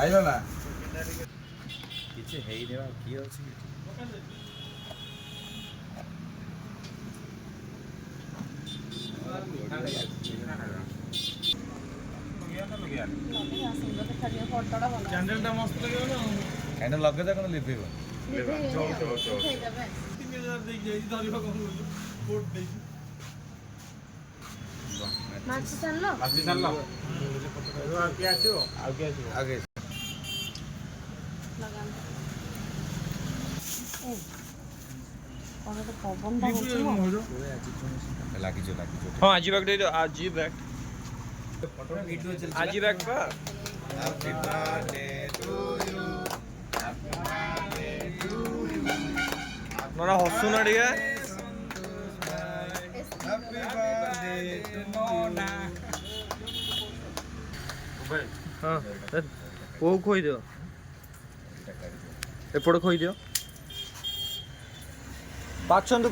ଆଇଲ ନା କିଛି ହେଇନି ବା କିଏ ଅଛି କ୍ୟାଣ୍ଡେଲଟା ମସ୍ତ ଲାଗିବ ନା କାହିଁକି ଲଗେଇଦା କ'ଣ ଲିଭେଇବ ମାଛ ଛାଣିଲ? ଆଉ କିଏ ଆସିବ? ଆଗେ ଲାଗିଛ ହଁ ଆଜି ବ୍ୟାଗ ଦେଇଦିଅ ଆଜି ବ୍ୟାଗ ଆଜି ବ୍ୟାଗ ପା Happy birthday to you. ନନା ହସୁନା ଟିକେ Happy birthday to Mona. ହଁ ପୁଅକୁ ଖୋଇଦିଅ ଏପଟେ ଖୋଇଦିଅ ବାଛନ୍ତୁ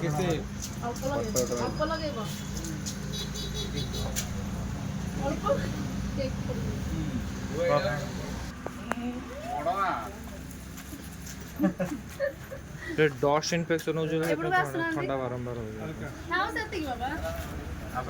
କିଛି ଅଳ୍ପ ଲଗେଇବ ଅଳ୍ପ କେକ୍ ଡଷ୍ଟ ଇନଫେକ୍ସନ ହଉଛି ଥଣ୍ଡା ବାରମ୍ବାର ହଉଛି ହଁ ସେତିକି ବାବା ଆସ